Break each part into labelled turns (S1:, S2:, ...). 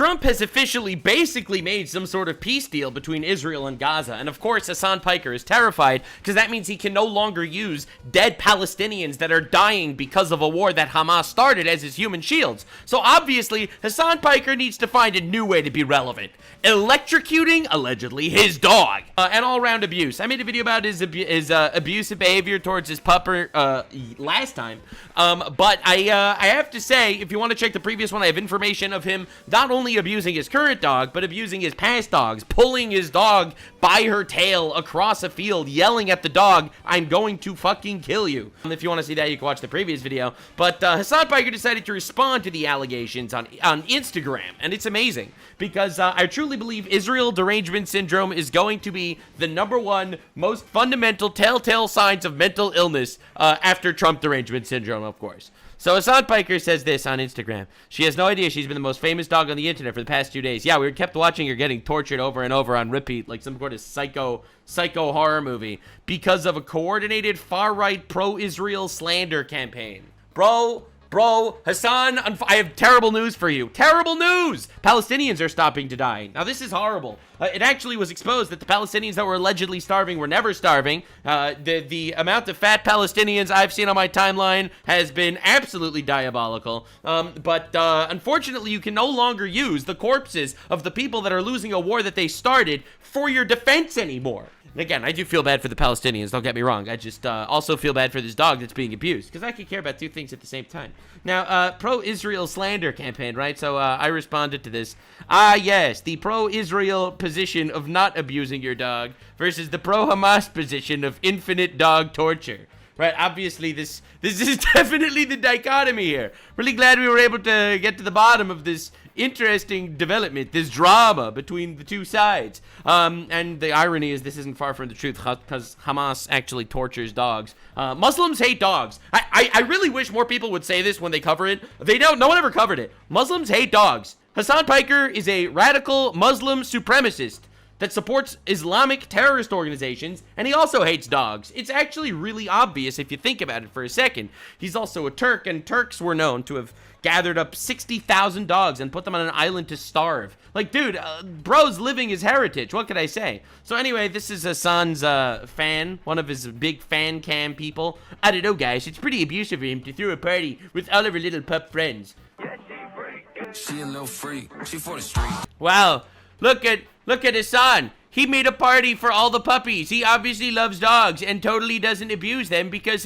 S1: Trump has officially basically made some sort of peace deal between Israel and Gaza. And of course, Hasan Piker is terrified because that means he can no longer use dead Palestinians that are dying because of a war that Hamas started as his human shields. So obviously, Hasan Piker needs to find a new way to be relevant. Electrocuting, allegedly, his dog. And all-around abuse. I made a video about his abusive behavior towards his pupper last time. But I have to say, if you want to check the previous one, I have information of him not only abusing his current dog, but abusing his past dogs, pulling his dog by her tail across a field, yelling at the dog, "I'm going to fucking kill you." If you want to see that, you can watch the previous video. But Hasan Piker decided to respond to the allegations on Instagram, and it's amazing because I truly believe Israel derangement syndrome is going to be the #1 most fundamental telltale signs of mental illness after Trump derangement syndrome, of course. So Hasan Piker says this on Instagram. She has no idea she's been the most famous dog on the internet for the past 2 days. Yeah, we kept watching her getting tortured over and over on repeat like some sort of psycho horror movie because of a coordinated far-right pro-Israel slander campaign. Bro, Hasan, I have terrible news for you. Terrible news! Palestinians are stopping to die. Now, this is horrible. It actually was exposed that the Palestinians that were allegedly starving were never starving. The amount of fat Palestinians I've seen on my timeline has been absolutely diabolical. But unfortunately, you can no longer use the corpses of the people that are losing a war that they started for your defense anymore. And again, I do feel bad for the Palestinians, don't get me wrong. I just also feel bad for this dog that's being abused, because I could care about two things at the same time. Now, pro-Israel slander campaign, right? So I responded to this. Yes, the pro-Israel position of not abusing your dog versus the pro-Hamas position of infinite dog torture. Right, obviously, this is definitely the dichotomy here. Really glad we were able to get to the bottom of this interesting development, this drama between the two sides. And the irony is this isn't far from the truth because Hamas actually tortures dogs. Muslims hate dogs. I really wish more people would say this when they cover it. They don't. No one ever covered it. Muslims hate dogs. Hasan Piker is a radical Muslim supremacist that supports Islamic terrorist organizations, and he also hates dogs. It's actually really obvious if you think about it for a second. He's also a Turk, and Turks were known to have gathered up 60,000 dogs and put them on an island to starve. Like, dude, bro's living his heritage. What could I say? So anyway, this is Hasan's fan, one of his big fan cam people. I don't know, guys. It's pretty abusive of him to throw a party with all of her little pup friends.
S2: She a little freak. She for the street.
S1: Wow. Look at Hasan. He made a party for all the puppies. He obviously loves dogs and totally doesn't abuse them because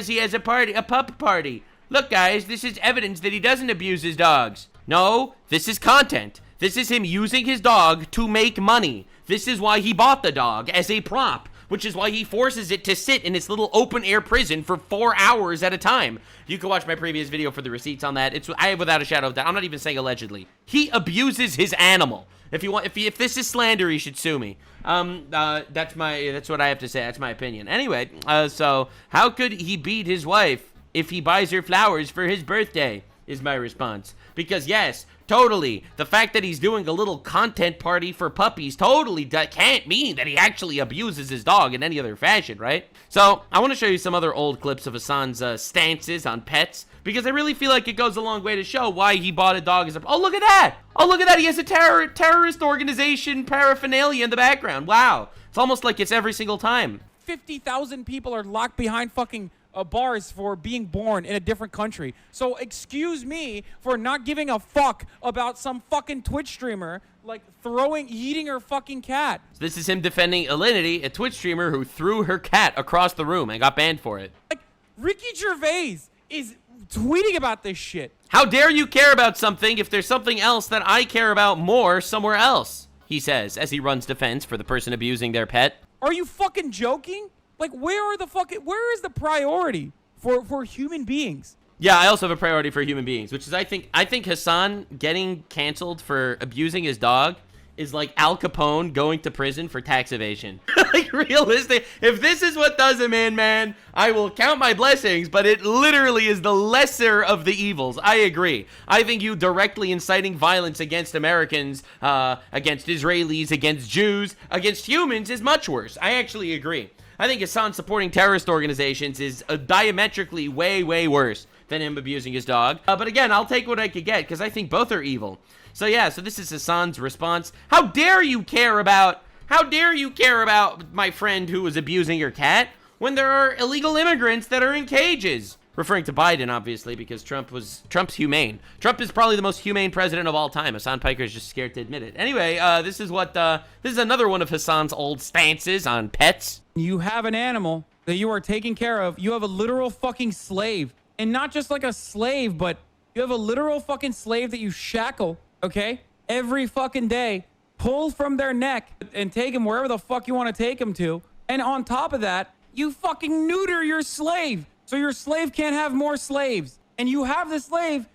S1: he has a pup party. Look, guys, this is evidence that he doesn't abuse his dogs. No, this is content. This is him using his dog to make money. This is why he bought the dog as a prop, which is why he forces it to sit in its little open-air prison for 4 hours at a time. You can watch my previous video for the receipts on that. I without a shadow of doubt. I'm not even saying allegedly. He abuses his animal. If this is slander, he should sue me. That's what I have to say. That's my opinion. Anyway, so how could he beat his wife if he buys her flowers for his birthday? Is my response. Because yes, totally, the fact that he's doing a little content party for puppies totally can't mean that he actually abuses his dog in any other fashion, right? So I want to show you some other old clips of Hasan's stances on pets, because I really feel like it goes a long way to show why he bought a dog as a... Oh, look at that! Oh, look at that! He has a terrorist organization paraphernalia in the background. Wow. It's almost like it's every single time.
S3: 50,000 people are locked behind fucking bars for being born in a different country. So excuse me for not giving a fuck about some fucking Twitch streamer like eating her fucking cat.
S1: So this is him defending Alinity, a Twitch streamer who threw her cat across the room and got banned for it.
S3: Like, Ricky Gervais is tweeting about this shit.
S1: How dare you care about something if there's something else that I care about more somewhere else, he says as he runs defense for the person abusing their pet.
S3: Are you fucking joking? Like, where is the priority for human beings?
S1: Yeah, I also have a priority for human beings, which is I think Hasan getting canceled for abusing his dog is like Al Capone going to prison for tax evasion. Like, realistic. If this is what does him in, man, I will count my blessings, but it literally is the lesser of the evils. I agree. I think you directly inciting violence against Americans, against Israelis, against Jews, against humans is much worse. I actually agree. I think Hasan supporting terrorist organizations is diametrically way, way worse. than him abusing his dog. But again, I'll take what I could get because I think both are evil. So yeah, so this is Hasan's response. How dare you care about my friend who was abusing your cat when there are illegal immigrants that are in cages? Referring to Biden, obviously, because Trump's humane. Trump is probably the most humane president of all time. Hasan Piker is just scared to admit it. Anyway, this is another one of Hasan's old stances on pets.
S3: You have an animal that you are taking care of. You have a literal fucking slave. And not just like a slave, but you have a literal fucking slave that you shackle, okay? Every fucking day. Pull from their neck and take him wherever the fuck you want to take him to. And on top of that, you fucking neuter your slave. So your slave can't have more slaves. And you have the slave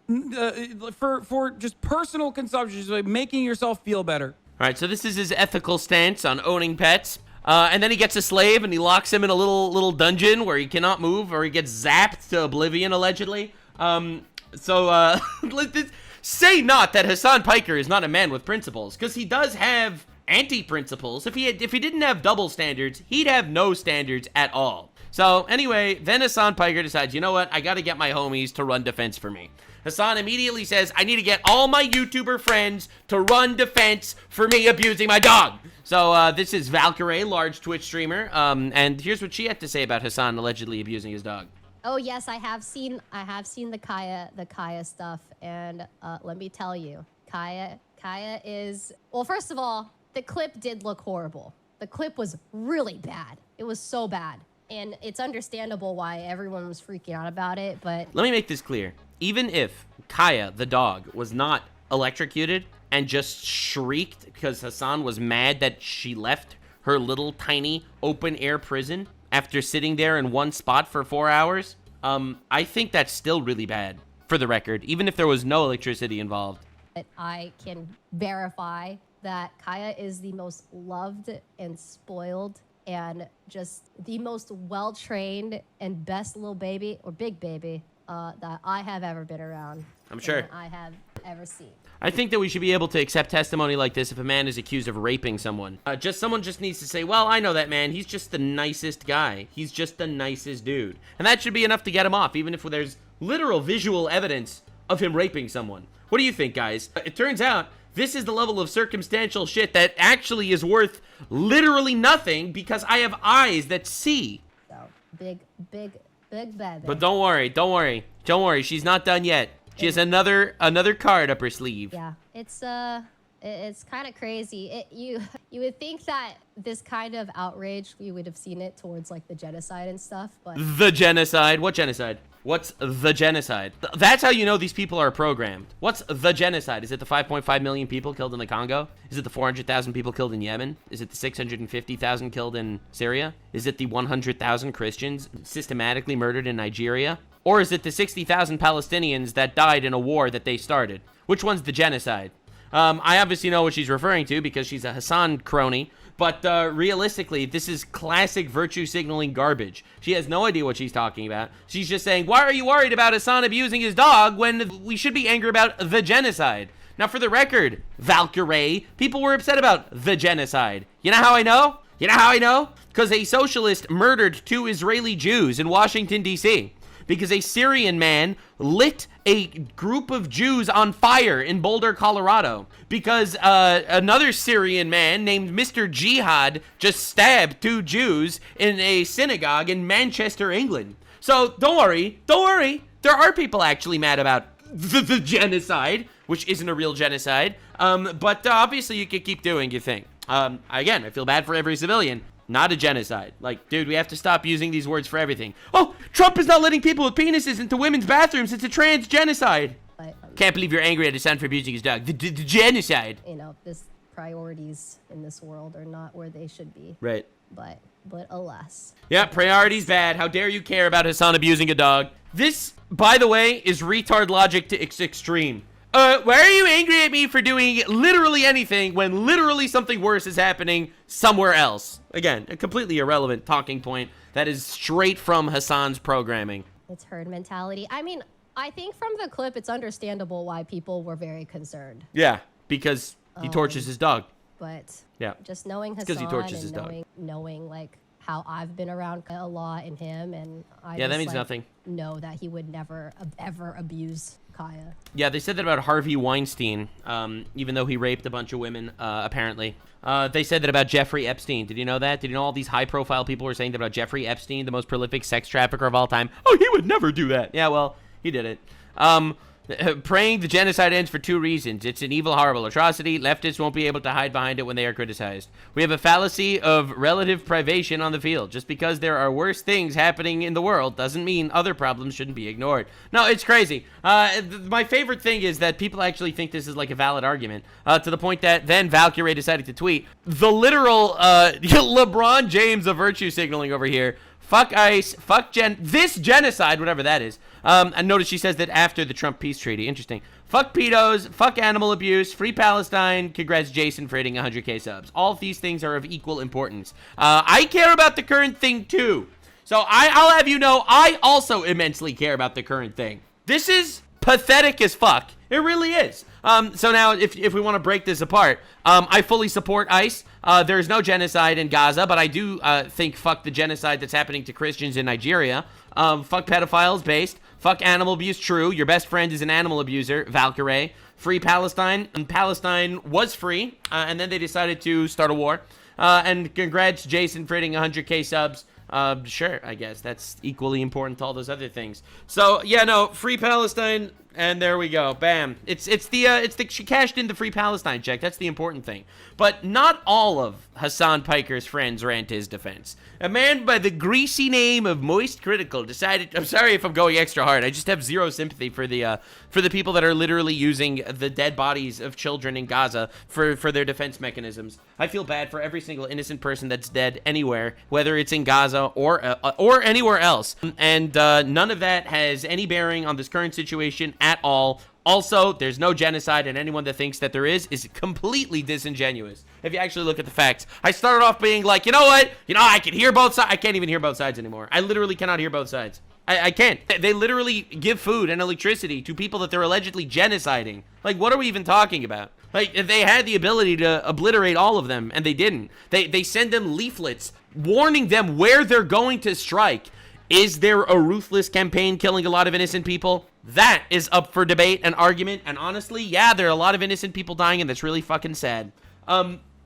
S3: for just personal consumption, so like making yourself feel better.
S1: All right, so this is his ethical stance on owning pets. And then he gets a slave and he locks him in a little dungeon where he cannot move, or he gets zapped to oblivion, allegedly. Say not that Hasan Piker is not a man with principles, because he does have anti-principles. If he didn't have double standards, he'd have no standards at all. So anyway, then Hasan Piker decides, you know what? I got to get my homies to run defense for me. Hasan immediately says, I need to get all my YouTuber friends to run defense for me abusing my dog. So this is Valkyrae, large Twitch streamer, and here's what she had to say about Hasan allegedly abusing his dog.
S4: Oh yes, I have seen the Kaya stuff, and let me tell you, Kaya is, well, first of all, the clip did look horrible. The clip was really bad. It was so bad. And it's understandable why everyone was freaking out about it, but...
S1: Let me make this clear. Even if Kaya, the dog, was not electrocuted and just shrieked because Hasan was mad that she left her little tiny open-air prison after sitting there in one spot for 4 hours, I think that's still really bad, for the record, even if there was no electricity involved.
S4: I can verify that Kaya is the most loved and spoiled and just the most well-trained and best little baby, or big baby, that I have ever been around.
S1: I'm sure.
S4: I have ever seen.
S1: I think that we should be able to accept testimony like this if a man is accused of raping someone. Someone just needs to say, well, I know that man. He's just the nicest guy. He's just the nicest dude. And that should be enough to get him off, even if there's literal visual evidence of him raping someone. What do you think, guys? It turns out this is the level of circumstantial shit that actually is worth literally nothing because I have eyes that see.
S4: So, big baby.
S1: But don't worry. She's not done yet. She has another card up her sleeve.
S4: Yeah, it's kind of crazy. You would think that this kind of outrage, we would have seen it towards like the genocide and stuff, but...
S1: The genocide? What genocide? What's the genocide? That's how you know these people are programmed. What's the genocide? Is it the 5.5 million people killed in the Congo? Is it the 400,000 people killed in Yemen? Is it the 650,000 killed in Syria? Is it the 100,000 Christians systematically murdered in Nigeria? Or is it the 60,000 Palestinians that died in a war that they started? Which one's the genocide? I obviously know what she's referring to because she's a Hasan crony, but realistically, this is classic virtue signaling garbage. She has no idea what she's talking about. She's just saying, why are you worried about Hasan abusing his dog when we should be angry about the genocide? Now, for the record, Valkyrae, people were upset about the genocide. You know how I know? Because a socialist murdered 2 Israeli Jews in Washington, D.C. Because a Syrian man lit a group of Jews on fire in Boulder, Colorado. Because another Syrian man named Mr. Jihad just stabbed 2 Jews in a synagogue in Manchester, England. So don't worry. There are people actually mad about the genocide, which isn't a real genocide. But obviously you could keep doing your thing. Again, I feel bad for every civilian. Not a genocide. Like, dude, we have to stop using these words for everything. Oh, Trump is not letting people with penises into women's bathrooms. It's a trans genocide. Can't believe you're angry at his son for abusing his dog. The genocide.
S4: You know, this priorities in this world are not where they should be.
S1: Right.
S4: But alas.
S1: Yeah, priorities bad. How dare you care about his son abusing a dog? This, by the way, is retard logic to its extreme. Why are you angry at me for doing literally anything when literally something worse is happening somewhere else? Again, a completely irrelevant talking point that is straight from Hasan's programming.
S4: It's herd mentality. I mean, I think from the clip, it's understandable why people were very concerned.
S1: Yeah, because he tortures his dog.
S4: But
S1: yeah,
S4: just knowing Hasan
S1: he tortures his
S4: and knowing like how I've been around a lot in him, and I
S1: Yeah, that
S4: just,
S1: means
S4: like,
S1: nothing.
S4: know that he would never ever abuse Kaya.
S1: Yeah, they said that about Harvey Weinstein, even though he raped a bunch of women, apparently. They said that about Jeffrey Epstein. Did you know that? Did you know all these high-profile people were saying that about Jeffrey Epstein, the most prolific sex trafficker of all time? Oh, he would never do that. Yeah, well, he did it. Praying the genocide ends for 2 reasons. It's an evil, horrible atrocity. Leftists won't be able to hide behind it when they are criticized. We have a fallacy of relative privation on the field. Just because there are worse things happening in the world doesn't mean other problems shouldn't be ignored. No, it's crazy. My favorite thing is that people actually think this is like a valid argument, to the point that then Valkyrie decided to tweet the literal LeBron James of virtue signaling over here. Fuck ICE, fuck this genocide, whatever that is. And notice she says that after the Trump peace treaty. Interesting. Fuck pedos, fuck animal abuse, free Palestine. Congrats, Jason, for hitting 100K subs. All of these things are of equal importance. I care about the current thing, too. So I'll have you know, I also immensely care about the current thing. This is pathetic as fuck. It really is. So now, if we want to break this apart, I fully support ICE. There is no genocide in Gaza, but I do think fuck the genocide that's happening to Christians in Nigeria. Fuck pedophiles, based. Fuck animal abuse, true. Your best friend is an animal abuser, Valkyrie. Free Palestine. And Palestine was free, and then they decided to start a war. And congrats, Jason, for hitting 100K subs. Sure, I guess. That's equally important to all those other things. So, yeah, no, free Palestine, and there we go. Bam. She cashed in the free Palestine check. That's the important thing. But not all of Hasan Piker's friends ran to his defense. A man by the greasy name of Moist Critical decided, I'm sorry if I'm going extra hard. I just have zero sympathy for the people that are literally using the dead bodies of children in Gaza for their defense mechanisms. I feel bad for every single innocent person that's dead anywhere, whether it's in Gaza or anywhere else. And none of that has any bearing on this current situation at all. Also, there's no genocide, and anyone that thinks that there is completely disingenuous. If you actually look at the facts. I started off being like, you know what? I can hear both sides. I can't even hear both sides anymore. I literally cannot hear both sides. I can't. They literally give food and electricity to people that they're allegedly genociding. Like, what are we even talking about? Like, if they had the ability to obliterate all of them, and they didn't. They send them leaflets warning them where they're going to strike. Is there a ruthless campaign killing a lot of innocent people? That is up for debate and argument. And honestly, yeah, there are a lot of innocent people dying, and that's really fucking sad.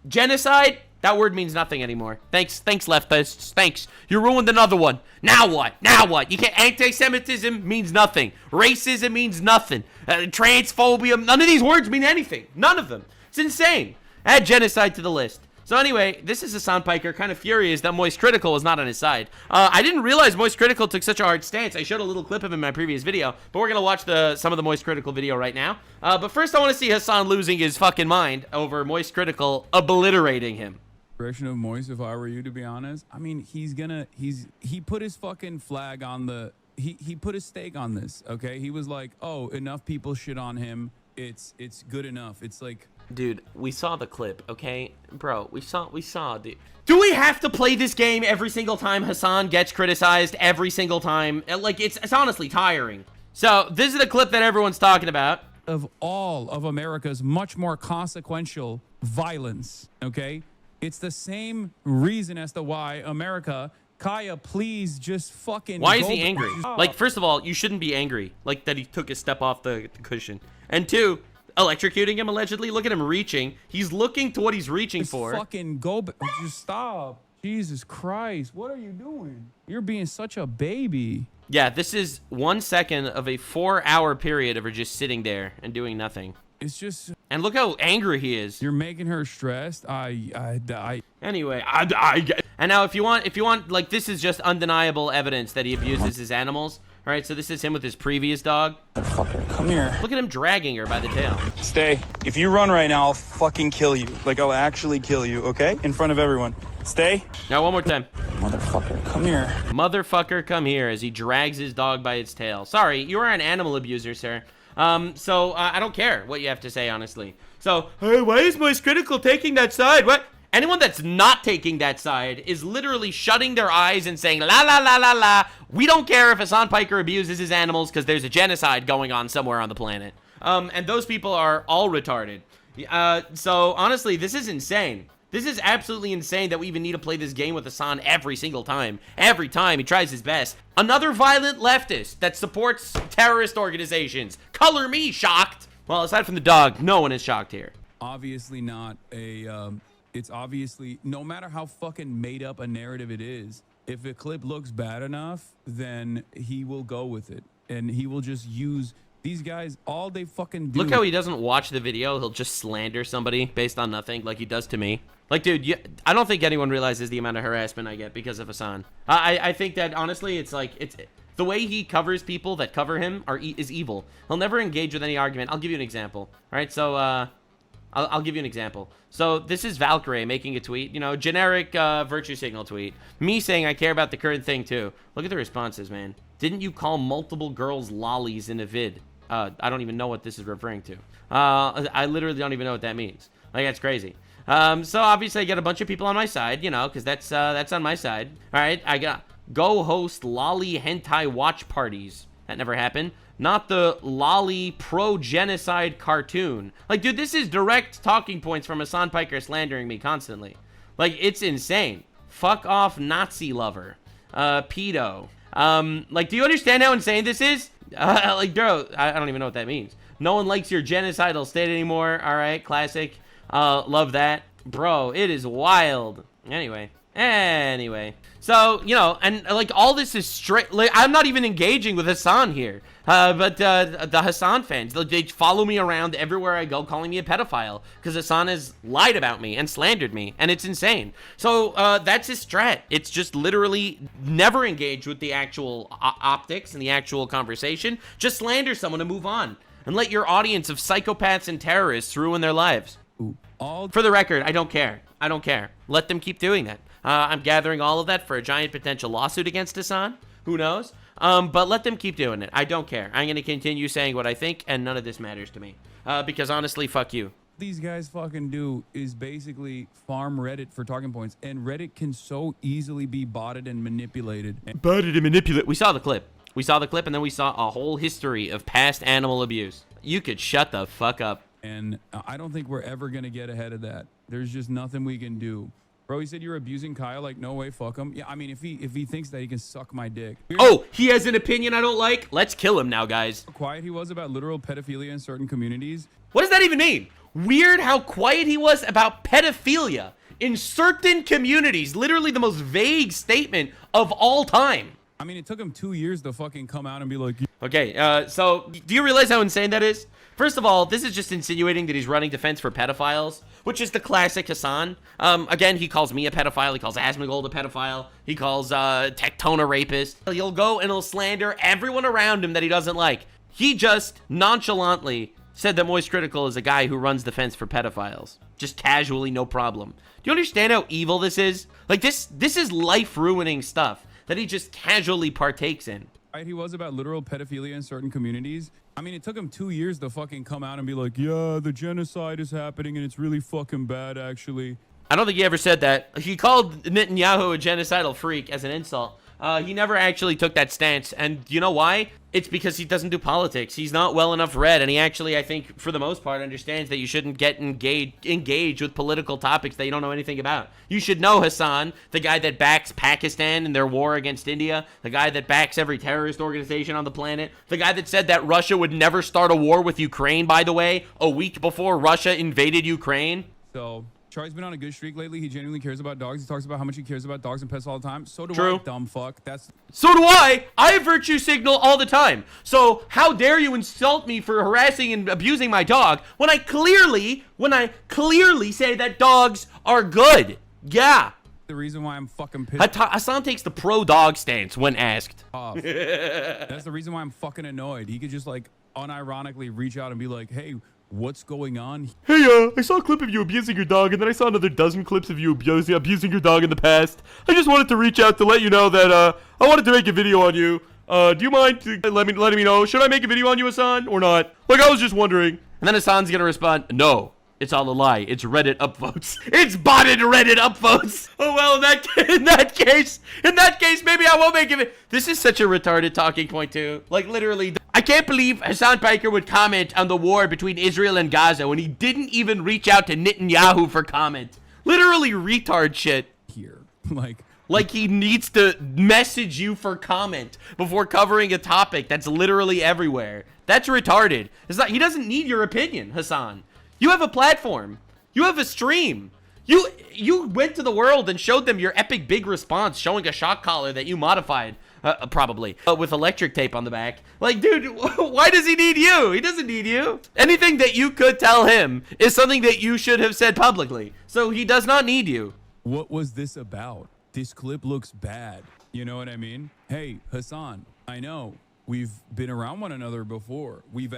S1: Genocide? That word means nothing anymore. Thanks, leftists. Thanks. You ruined another one. Now what? You can't. Anti-Semitism means nothing. Racism means nothing. Transphobia. None of these words mean anything. None of them. It's insane. Add genocide to the list. So anyway, this is Hasan Piker, kind of furious that Moist Critical was not on his side. I didn't realize Moist Critical took such a hard stance. I showed a little clip of him in my previous video, but we're going to watch some of the Moist Critical video right now. But first, I want to see Hasan losing his fucking mind over Moist Critical obliterating him.
S5: Direction of Moist, if I were you, to be honest. I mean, he put his fucking flag on the, he put his stake on this, okay? He was like, oh, enough people shit on him. It's good enough. It's like...
S1: Dude, we saw the clip, okay? Bro, we saw, dude. Do we have to play this game every single time Hasan gets criticized? Every single time? Like, it's honestly tiring. So, this is the clip that everyone's talking about.
S5: Of all of America's much more consequential violence, okay? It's the same reason as to why America... Kaya, please just fucking...
S1: Why is he angry? Like, first of all, you shouldn't be angry. Like, that he took a step off the cushion. And two... electrocuting him, allegedly. Look at him reaching. He's looking to what he's reaching for.
S5: Fucking go back. Just stop. Jesus Christ. What are you doing? You're being such a baby.
S1: Yeah, this is 1 second of a 4-hour period of her just sitting there and doing nothing.
S5: It's just...
S1: And look how angry he is.
S5: You're making her stressed.
S1: Anyway, and now if you want, like, this is just undeniable evidence that he abuses his animals. All right, so this is him with his previous dog.
S6: Motherfucker, come here.
S1: Look at him dragging her by the tail.
S6: Stay. If you run right now, I'll fucking kill you. Like, I'll actually kill you, okay? In front of everyone. Stay.
S1: Now, one more time.
S6: Motherfucker, come here.
S1: Motherfucker, come here, as he drags his dog by its tail. Sorry, you are an animal abuser, sir. So I don't care what you have to say, honestly. So, hey, why is Moist Critical taking that side? What? Anyone that's not taking that side is literally shutting their eyes and saying, la, la, la, la, la. We don't care if Hasan Piker abuses his animals because there's a genocide going on somewhere on the planet. And those people are all retarded. So, honestly, this is insane. This is absolutely insane that we even need to play this game with Hasan every single time. Every time he tries his best. Another violent leftist that supports terrorist organizations. Color me shocked. Well, aside from the dog, no one is shocked here.
S5: Obviously not a, it's obviously, no matter how fucking made up a narrative it is, if a clip looks bad enough, then he will go with it. And he will just use these guys, all they fucking do.
S1: Look how he doesn't watch the video. He'll just slander somebody based on nothing like he does to me. Like, dude, I don't think anyone realizes the amount of harassment I get because of Hasan. I think that, honestly, it's like, the way he covers people that cover him is evil. He'll never engage with any argument. I'll give you an example. All right, so, I'll give you an example. So this is Valkyrie making a tweet, you know, generic virtue signal tweet. Me saying I care about the current thing too. Look at the responses, man. Didn't you call multiple girls lollies in a vid? I don't even know what this is referring to. I literally don't even know what that means. Like, that's crazy. So obviously I get a bunch of people on my side, you know, because that's on my side. All right, I got go host lolly hentai watch parties. That never happened. Not the lolly pro-genocide cartoon. Like, dude, this is direct talking points from Hasan Piker slandering me constantly. Like, it's insane. Fuck off Nazi lover. Pedo. Like, do you understand how insane this is? Like, bro, I don't even know what that means. No one likes your genocidal state anymore. All right, classic. Love that. Bro, it is wild. Anyway. So, you know, and like all this is straight. Like, I'm not even engaging with Hasan here. But the Hasan fans, they follow me around everywhere I go, calling me a pedophile because Hasan has lied about me and slandered me, and it's insane. So that's his strat. It's just literally never engage with the actual optics and the actual conversation. Just slander someone and move on, and let your audience of psychopaths and terrorists ruin their lives. For the record, I don't care. I don't care. Let them keep doing that. I'm gathering all of that for a giant potential lawsuit against Hasan. Who knows? But let them keep doing it. I don't care. I'm going to continue saying what I think, and none of this matters to me. Because honestly, fuck you.
S5: These guys fucking do is basically farm Reddit for talking points, and Reddit can so easily be botted and manipulated.
S1: We saw the clip. We saw the clip, and then we saw a whole history of past animal abuse. You could shut the fuck up.
S5: And I don't think we're ever going to get ahead of that. There's just nothing we can do. Bro, he said you're abusing Kyle. Like, no way, fuck him. Yeah, I mean, if he thinks that he can suck my dick.
S1: Oh, he has an opinion I don't like? Let's kill him now, guys.
S5: How quiet he was about literal pedophilia in certain communities.
S1: What does that even mean? Weird how quiet he was about pedophilia in certain communities. Literally the most vague statement of all time.
S5: I mean, it took him 2 years to fucking come out and be like...
S1: Okay, so do you realize how insane that is? First of all, this is just insinuating that he's running defense for pedophiles, which is the classic Hasan. Again, he calls me a pedophile. He calls Asmongold a pedophile. He calls Tectona a rapist. He'll go and he'll slander everyone around him that he doesn't like. He just nonchalantly said that Moist Critical is a guy who runs defense for pedophiles. Just casually, no problem. Do you understand how evil this is? Like, this is life-ruining stuff that he just casually partakes in.
S5: He was about literal pedophilia in certain communities. I mean, it took him 2 years to fucking come out and be like, yeah, the genocide is happening and it's really fucking bad, actually.
S1: I don't think he ever said that. He called Netanyahu a genocidal freak as an insult. He never actually took that stance. And you know why? It's because he doesn't do politics. He's not well enough read. And he actually, I think, for the most part, understands that you shouldn't get engaged with political topics that you don't know anything about. You should know Hasan, the guy that backs Pakistan in their war against India, the guy that backs every terrorist organization on the planet, the guy that said that Russia would never start a war with Ukraine, by the way, a week before Russia invaded Ukraine.
S5: So... Charlie's been on a good streak lately. He genuinely cares about dogs. He talks about how much he cares about dogs and pets all the time. So do
S1: True.
S5: I, dumb fuck.
S1: So do I. I virtue signal all the time. So how dare you insult me for harassing and abusing my dog when I clearly say that dogs are good? Yeah.
S5: The reason why I'm fucking pissed
S1: Hasan takes the pro-dog stance when asked.
S5: off. That's the reason why I'm fucking annoyed. He could just like unironically reach out and be like, hey, what's going on?
S7: Hey, I saw a clip of you abusing your dog, and then I saw another dozen clips of you abusing your dog in the past. I just wanted to reach out to let you know that I wanted to make a video on you. Do you mind letting me know? Should I make a video on you, Hasan, or not? Like, I was just wondering.
S1: And then Hasan's gonna respond, no. It's all a lie. It's Reddit upvotes. It's botted Reddit upvotes. Oh, well, in that case, maybe I won't make it. This is such a retarded talking point, too. Like, literally, I can't believe Hasan Piker would comment on the war between Israel and Gaza when he didn't even reach out to Netanyahu for comment. Literally retard shit.
S5: here.
S1: Like he needs to message you for comment before covering a topic that's literally everywhere. That's retarded. It's not, he doesn't need your opinion, Hasan. You have a platform. You have a stream. You went to the world and showed them your epic big response, showing a shock collar that you modified, probably, with electric tape on the back. Like, dude, why does he need you? He doesn't need you. Anything that you could tell him is something that you should have said publicly. So he does not need you.
S5: What was this about? This clip looks bad. You know what I mean? Hey, Hasan, I know we've been around one another before. We've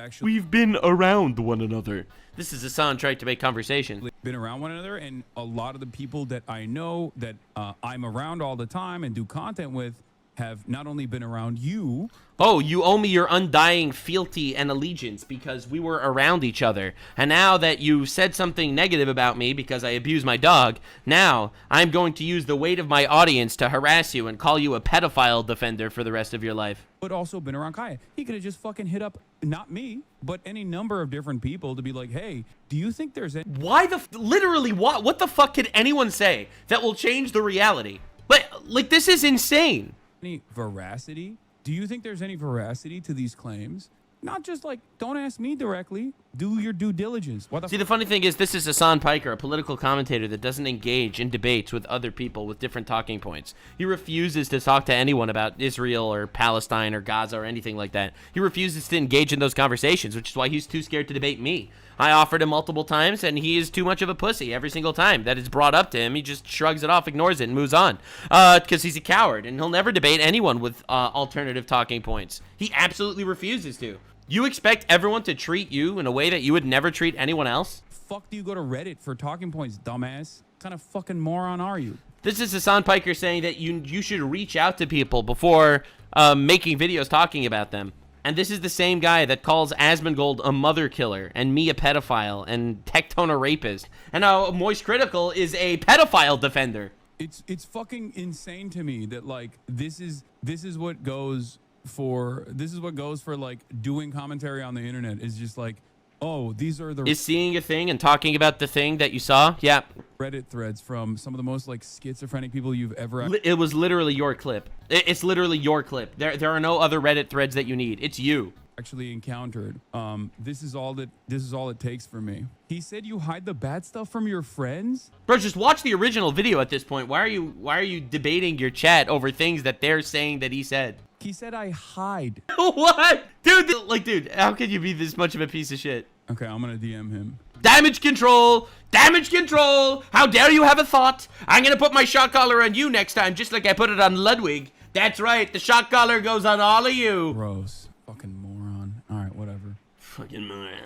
S7: been around one another.
S1: This is Hasan trying to make conversation.
S5: been around one another, and a lot of the people that I know that I'm around all the time and do content with have not only been around you.
S1: Oh, you owe me your undying fealty and allegiance because we were around each other. And now that you said something negative about me because I abuse my dog, now I'm going to use the weight of my audience to harass you and call you a pedophile defender for the rest of your life.
S5: But also been around Kaya. He could have just fucking hit up, not me, but any number of different people to be like, hey, do you think there's any...
S1: Literally, what the fuck could anyone say that will change the reality? Like, this is insane.
S5: Any veracity? Do you think there's any veracity to these claims? Not just like, don't ask me directly. Do your due diligence.
S1: See, the funny thing is, this is Hasan Piker, a political commentator that doesn't engage in debates with other people with different talking points. He refuses to talk to anyone about Israel or Palestine or Gaza or anything like that. He refuses to engage in those conversations, which is why he's too scared to debate me. I offered him multiple times, and he is too much of a pussy every single time that is brought up to him. He just shrugs it off, ignores it, and moves on because he's a coward, and he'll never debate anyone with alternative talking points. He absolutely refuses to. You expect everyone to treat you in a way that you would never treat anyone else?
S5: Fuck do you go to Reddit for talking points, dumbass? What kind of fucking moron are you?
S1: This is Hasan Piker saying that you should reach out to people before making videos talking about them. And this is the same guy that calls Asmongold a mother killer and me a pedophile and Tectone a rapist. And now Moist Critical is a pedophile defender.
S5: It's fucking insane to me that like this is what goes for like doing commentary on the internet is just like, oh, these are the
S1: is seeing a thing and talking about the thing that you saw. Yeah,
S5: Reddit threads from some of the most like schizophrenic people you've ever
S1: it was literally your clip. It's literally your clip. There are no other Reddit threads that you need. It's you
S5: actually encountered. This is all it takes for me. He said you hide the bad stuff from your friends?
S1: Bro, just watch the original video at this point. Why are you debating your chat over things that they're saying that he said?
S5: He said I hide.
S1: What? Dude, how can you be this much of a piece of shit?
S5: Okay, I'm gonna DM him.
S1: Damage control! Damage control! How dare you have a thought? I'm gonna put my shock collar on you next time, just like I put it on Ludwig. That's right, the shock collar goes on all of you.
S5: Gross. Fucking moron. Alright, whatever.
S1: Fucking moron.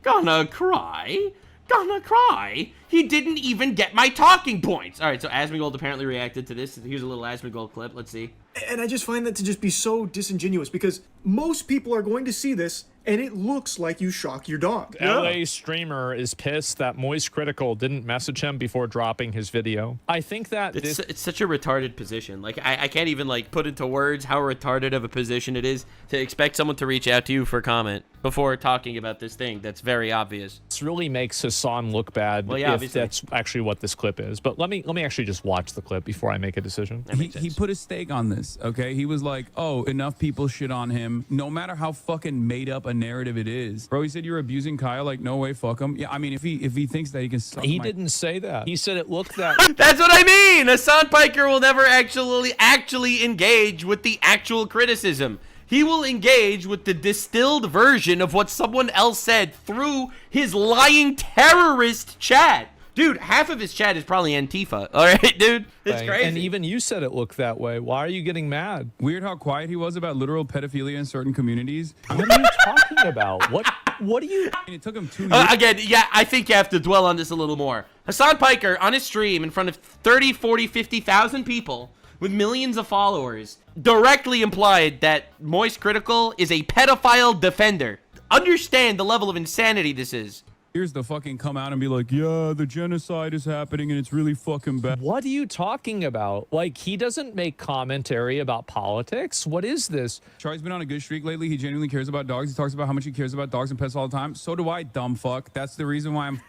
S1: Gonna cry? Gonna cry? He didn't even get my talking points. All right, so Asmongold apparently reacted to this. Here's a little Asmongold clip. Let's see.
S8: And I just find that to just be so disingenuous because most people are going to see this and it looks like you shock your dog.
S9: LA streamer is pissed that Moist Critical didn't message him before dropping his video. I think that
S1: it's such a retarded position. Like I can't even like put into words how retarded of a position it is to expect someone to reach out to you for comment before talking about this thing that's very obvious.
S9: This really makes Hasan look bad if
S1: obviously.
S9: That's actually what this clip is. But let me actually just watch the clip before I make a decision.
S5: He put a stake on this, okay? He was like, oh, enough people shit on him, no matter how fucking made up a narrative it is. Bro, he said you're abusing Kyle, like, no way, fuck him. Yeah, I mean, if he thinks that he can suck
S9: He didn't say that. He said it looked that
S1: That's what I mean! Hasan Piker will never actually engage with the actual criticism. He will engage with the distilled version of what someone else said through his lying terrorist chat. Dude, half of his chat is probably Antifa. All right, dude? It's crazy.
S9: And even you said it looked that way. Why are you getting mad?
S5: Weird how quiet he was about literal pedophilia in certain communities.
S9: What are you talking about? What do you...
S5: And it took him 2 years.
S1: Again, yeah, I think you have to dwell on this a little more. Hasan Piker, on his stream in front of 30, 40, 50,000 people with millions of followers, directly implied that Moist Critical is a pedophile defender. Understand the level of insanity this is.
S5: Here's the fucking come out and be like, yeah, the genocide is happening and it's really fucking bad.
S9: What are you talking about? Like, he doesn't make commentary about politics? What is this?
S5: Charlie's been on a good streak lately. He genuinely cares about dogs. He talks about how much he cares about dogs and pets all the time. So do I, dumb fuck. That's the reason why I'm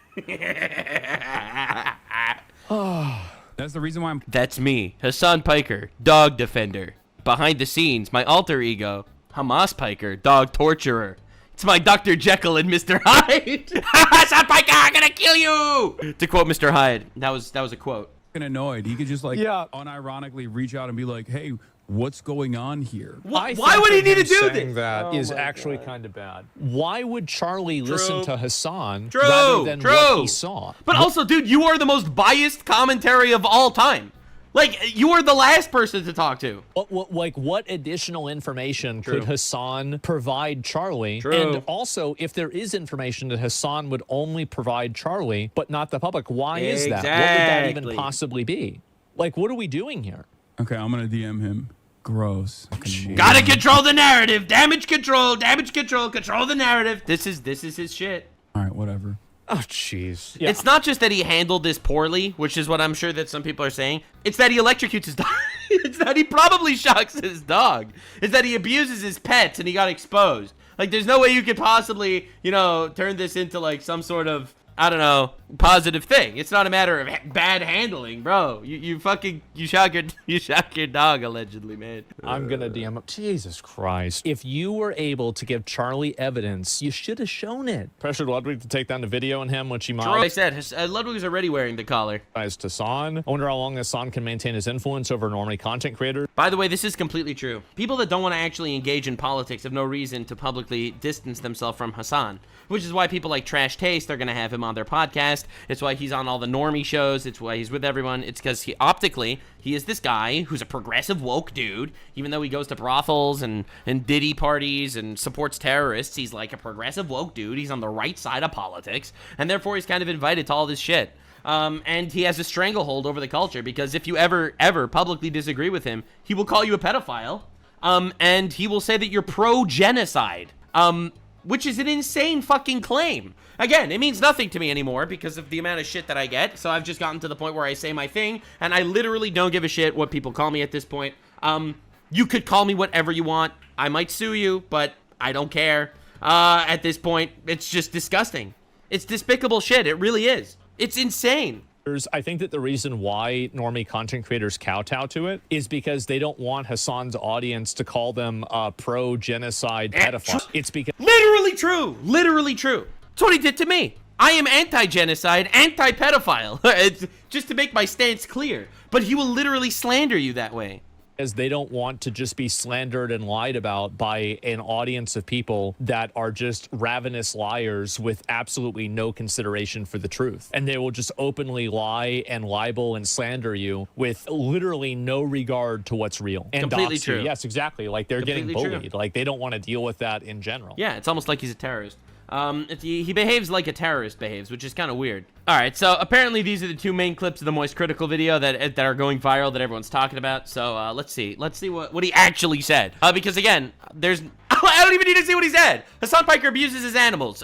S5: That's the reason why I'm.
S1: That's me, Hasan Piker, dog defender. Behind the scenes, my alter ego, Hamas Piker, dog torturer. It's my Dr. Jekyll and Mr. Hyde. Hasan Piker, I'm gonna kill you! To quote Mr. Hyde, that was a quote.
S5: Annoyed. He could just like
S9: Yeah.
S5: unironically reach out and be like, "Hey, what's going on here?"
S1: Why would he need to do this?
S9: That is actually kind of bad. Why would Charlie listen to Hassan
S1: True,
S9: rather than
S1: true.
S9: what he saw?
S1: But also, dude, you are the most biased commentary of all time. Like, you are the last person to talk to.
S9: What additional information could Hassan provide Charlie?
S1: True.
S9: And also, if there is information that Hassan would only provide Charlie, but not the public, why is that? What would that even
S1: Exactly.
S9: possibly be? Like, what are we doing here?
S5: Okay, I'm gonna DM him. Gross.
S1: Gotta control the narrative. Damage control, control the narrative. This is his shit.
S5: All right, whatever.
S9: Oh, jeez.
S1: It's not just that he handled this poorly, which is what I'm sure that some people are saying. It's that he electrocutes his dog. It's that he probably shocks his dog. It's that he abuses his pets and he got exposed. Like, there's no way you could possibly, turn this into, like, some sort of, I don't know, positive thing. It's not a matter of bad handling, bro. You shock your dog, allegedly, man.
S9: I'm gonna DM him. Jesus Christ. If you were able to give Charlie evidence, you should have shown it. Pressured Ludwig to take down the video on him, which he
S1: Like
S9: might.
S1: I said, Ludwig is already wearing the collar.
S9: As to Hassan. I wonder how long Hassan can maintain his influence over normie content creators.
S1: By the way, this is completely true. People that don't want to actually engage in politics have no reason to publicly distance themselves from Hasan, which is why people like Trash Taste are going to have him on their podcast. It's why he's on all the normie shows. It's why he's with everyone. It's because he is this guy who's a progressive woke dude. Even though he goes to brothels and Diddy parties and supports terrorists, he's like a progressive woke dude. He's on the right side of politics, and therefore he's kind of invited to all this shit. And he has a stranglehold over the culture because if you ever publicly disagree with him, he will call you a pedophile, and he will say that you're pro-genocide, which is an insane fucking claim. Again, it means nothing to me anymore because of the amount of shit that I get, so I've just gotten to the point where I say my thing, and I literally don't give a shit what people call me at this point. You could call me whatever you want. I might sue you, but I don't care. At this point, it's just disgusting. It's despicable shit. It really is. It's insane.
S9: I think that the reason why normie content creators kowtow to it is because they don't want Hassan's audience to call them pro-genocide pedophile. It's because
S1: Literally true. Literally true. That's what he did to me. I am anti-genocide, anti-pedophile. It's just to make my stance clear. But he will literally slander you that way.
S9: they don't want to just be slandered and lied about by an audience of people that are just ravenous liars with absolutely no consideration for the truth. And they will just openly lie and libel and slander you with literally no regard to what's real. And
S1: Completely
S9: dox you.
S1: true.
S9: Yes, exactly. Like they're
S1: Completely
S9: getting
S1: true.
S9: bullied. Like they don't want to deal with that in general.
S1: Yeah, it's almost like he's a terrorist. He behaves like a terrorist behaves, which is kind of weird. All right, so apparently these are the two main clips of the Moist Critical video that are going viral that everyone's talking about. So let's see what he actually said. Because again, there's I don't even need to see what he said. Hasan Piker abuses his animals.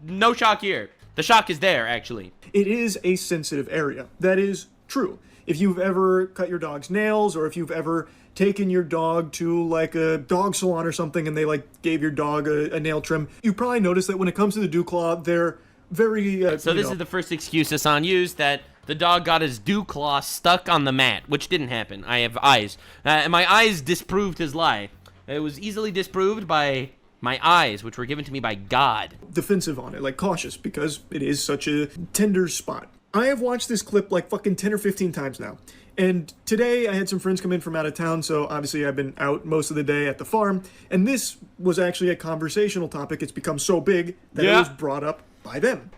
S1: No shock here. The shock is there actually.
S8: It is a sensitive area. That is true. If you've ever cut your dog's nails, or if you've ever taken your dog to like a dog salon or something and they like gave your dog a nail trim, you probably noticed that when it comes to the dew claw, they're very
S1: So this is the first excuse Hasan used, that the dog got his dew claw stuck on the mat, which didn't happen. I have eyes, and my eyes disproved his lie. It was easily disproved by my eyes, which were given to me by God.
S8: defensive on it, like cautious, because it is such a tender spot. I have watched this clip like fucking 10 or 15 times now. And today I had some friends come in from out of town, so obviously I've been out most of the day at the farm, and this was actually a conversational topic. It's become so big that it was brought up by them.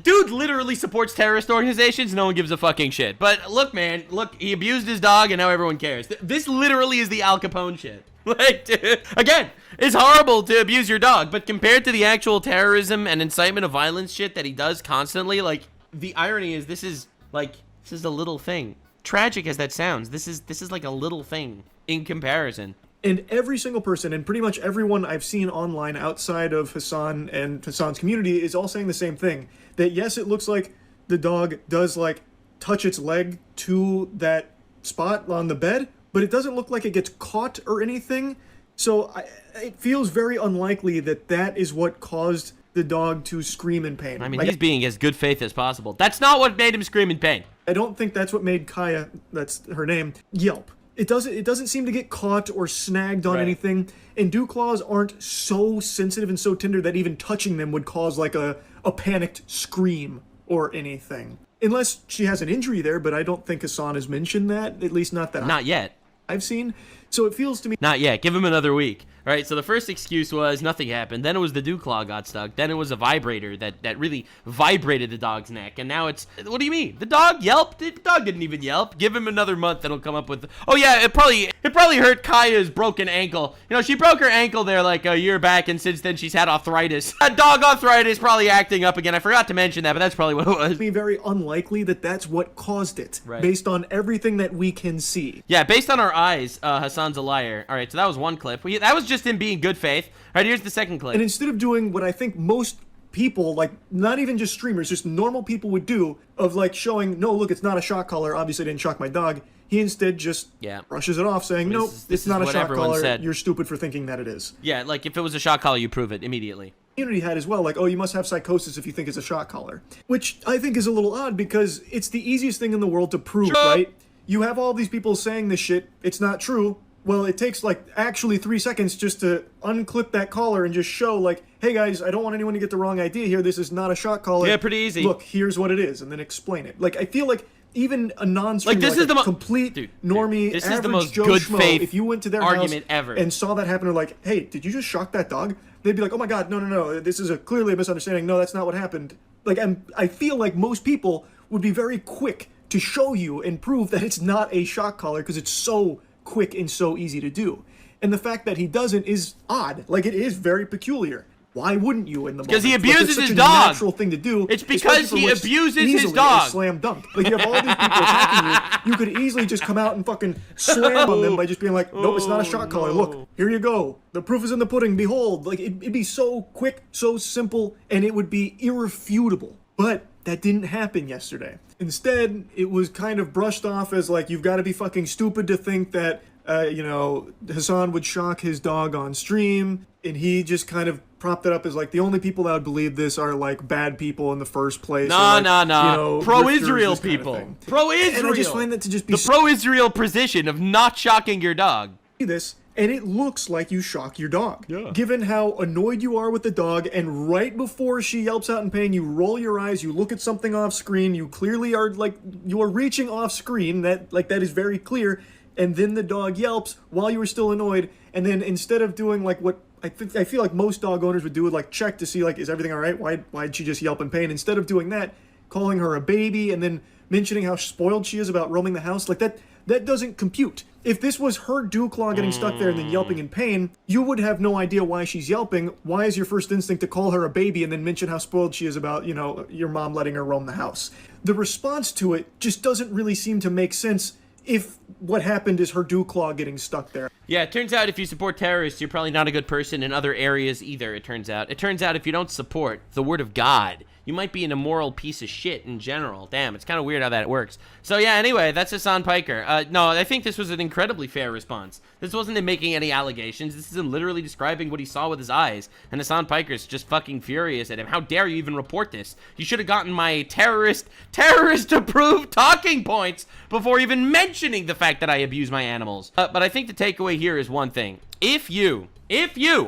S1: Dude literally supports terrorist organizations. No one gives a fucking shit. But look, man, he abused his dog, and now everyone cares. This literally is the Al Capone shit. Like, dude, again, it's horrible to abuse your dog, but compared to the actual terrorism and incitement of violence shit that he does constantly, like, the irony is this is a little thing. Tragic as that sounds, this is like a little thing in comparison.
S8: And every single person, and pretty much everyone I've seen online outside of Hasan and Hasan's community, is all saying the same thing. That yes, it looks like the dog does like touch its leg to that spot on the bed, but it doesn't look like it gets caught or anything. So it feels very unlikely that that is what caused the dog to scream in pain.
S1: I mean,
S8: Like,
S1: he's being as good faith as possible. That's not what made him scream in pain.
S8: I don't think that's what made Kaya, that's her name, yelp. It doesn't seem to get caught or snagged on anything. And dew claws aren't so sensitive and so tender that even touching them would cause like a panicked scream or anything. Unless she has an injury there, but I don't think Hasan has mentioned that, at least not that
S1: Not yet.
S8: I've seen. So it feels to me.
S1: Not yet. Give him another week. All right, so the first excuse was nothing happened. Then it was the dew claw got stuck. Then it was a vibrator that really vibrated the dog's neck. And now it's, what do you mean? The dog yelped? The dog didn't even yelp. Give him another month and he'll come up with, oh yeah, it probably hurt Kaya's broken ankle. You know, she broke her ankle there like a year back, and since then she's had arthritis. Dog arthritis probably acting up again. I forgot to mention that, but that's probably what it was.
S8: It's very unlikely that that's what caused it,
S1: Right.
S8: based on everything that we can see.
S1: Yeah, based on our eyes, Hasan's a liar. All right, so that was one clip. That was just him being good faith. All right, here's the second clip.
S8: And instead of doing what I think most people, like not even just streamers, just normal people would do, of like showing, no, look, it's not a shock collar, obviously I didn't shock my dog, he instead just brushes it off saying, nope,
S1: this
S8: it's not
S1: is
S8: a
S1: what
S8: shock
S1: everyone
S8: collar,
S1: said.
S8: you're stupid for thinking that it is.
S1: Yeah, like if it was a shock collar, you prove it immediately.
S8: Community had as well, like, oh, you must have psychosis if you think it's a shock collar. Which I think is a little odd because it's the easiest thing in the world to prove, right? You have all these people saying this shit, it's not true. Well, it takes like actually 3 seconds just to unclip that collar and just show like, hey guys, I don't want anyone to get the wrong idea here. This is not a shock collar.
S1: Yeah, pretty easy.
S8: Look, here's what it is, and then explain it. Like, I feel like even a non-streamer,
S1: Like, this is the
S8: complete normie,
S1: this
S8: average
S1: is the most
S8: Joe
S1: good
S8: schmo,
S1: faith
S8: if you went to their
S1: argument
S8: house
S1: ever
S8: and saw that happen, or like, hey, did you just shock that dog? They'd be like, oh my god, no, this is clearly a misunderstanding. No, that's not what happened. Like, I feel like most people would be very quick to show you and prove that it's not a shock collar because it's so quick and so easy to do. And the fact that he doesn't is odd. Like, it is very peculiar. Why wouldn't you in the moment?
S1: Because he
S8: Like,
S1: abuses
S8: it's such
S1: his
S8: a
S1: dog.
S8: natural thing to do.
S1: It's because
S8: especially
S1: he
S8: for what's
S1: abuses his
S8: easily
S1: dog.
S8: a slam dunk. Like, you have all these people attacking you. You could easily just come out and fucking slam on them by just being like, nope, it's not a shot collar. Look, here you go. The proof is in the pudding. Behold. Like, it'd be so quick, so simple, and it would be irrefutable. But that didn't happen yesterday. Instead, it was kind of brushed off as like, you've got to be fucking stupid to think that Hasan would shock his dog on stream, and he just kind of propped it up as like the only people that would believe this are like bad people in the first place.
S1: No. Pro-Israel people. Pro-Israel.
S8: And I just find that to just be
S1: the pro-Israel position of not shocking your dog.
S8: This, and it looks like you shock your dog. Given how annoyed you are with the dog, and right before she yelps out in pain, you roll your eyes, you look at something off screen, you clearly are like, you are reaching off screen, that is very clear. And then the dog yelps while you were still annoyed, and then instead of doing like what I feel like most dog owners would do, would like check to see like, is everything all right? Why'd she just yelp in pain? Instead of doing that, calling her a baby and then mentioning how spoiled she is about roaming the house, like that doesn't compute. If this was her dew claw getting stuck there and then yelping in pain, you would have no idea why she's yelping. Why is your first instinct to call her a baby and then mention how spoiled she is about, your mom letting her roam the house? The response to it just doesn't really seem to make sense if what happened is her dew claw getting stuck there.
S1: Yeah, it turns out if you support terrorists, you're probably not a good person in other areas either, it turns out. It turns out if you don't support the word of God, you might be an immoral piece of shit in general. Damn, it's kind of weird how that works. So yeah, anyway, that's Hasan Piker. No, I think this was an incredibly fair response. This wasn't him making any allegations. This is him literally describing what he saw with his eyes. And Hasan Piker's just fucking furious at him. How dare you even report this? You should have gotten my terrorist-approved talking points before even mentioning the fact that I abuse my animals. But I think the takeaway here is one thing. If you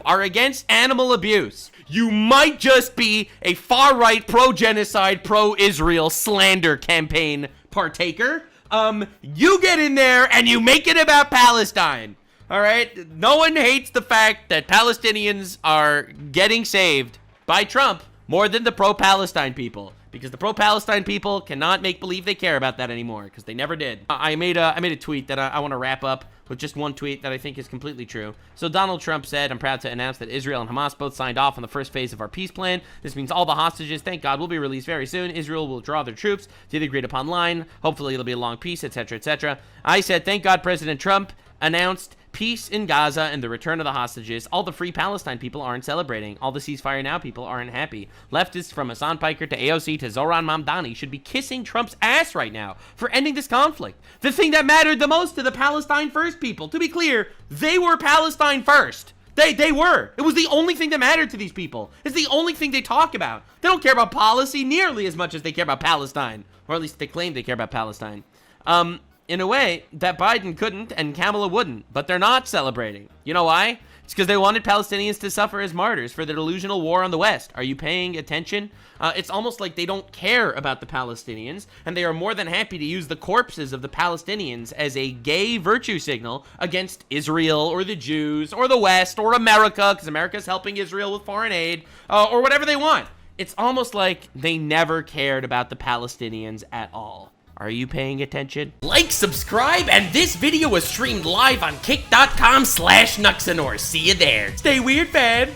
S1: are against animal abuse, you might just be a far-right, pro-genocide, pro-Israel slander campaign partaker. You get in there and you make it about Palestine. All right? No one hates the fact that Palestinians are getting saved by Trump more than the pro-Palestine people. Because the pro-Palestine people cannot make believe they care about that anymore, because they never did. I made a tweet that I want to wrap up with just one tweet that I think is completely true. So Donald Trump said, I'm proud to announce that Israel and Hamas both signed off on the first phase of our peace plan. This means all the hostages, thank God, will be released very soon. Israel will withdraw their troops to the agreed upon line. Hopefully it'll be a long peace, etc., etc. I said, thank God President Trump announced peace in Gaza and the return of the hostages. All the free Palestine people aren't celebrating. All the ceasefire now people aren't happy. Leftists from Hasan Piker to AOC to Zoran Mamdani should be kissing Trump's ass right now for ending this conflict. The thing that mattered the most to the Palestine First people. To be clear, they were Palestine first. They were. It was the only thing that mattered to these people. It's the only thing they talk about. They don't care about policy nearly as much as they care about Palestine. Or at least they claim they care about Palestine. In a way that Biden couldn't and Kamala wouldn't. But they're not celebrating. You know why? It's because they wanted Palestinians to suffer as martyrs for their delusional war on the West. Are you paying attention? It's almost like they don't care about the Palestinians, and they are more than happy to use the corpses of the Palestinians as a gay virtue signal against Israel or the Jews or the West or America, because America's helping Israel with foreign aid, or whatever they want. It's almost like they never cared about the Palestinians at all. Are you paying attention? Like, subscribe, and this video was streamed live on kick.com/Nuxanor. See you there. Stay weird, man.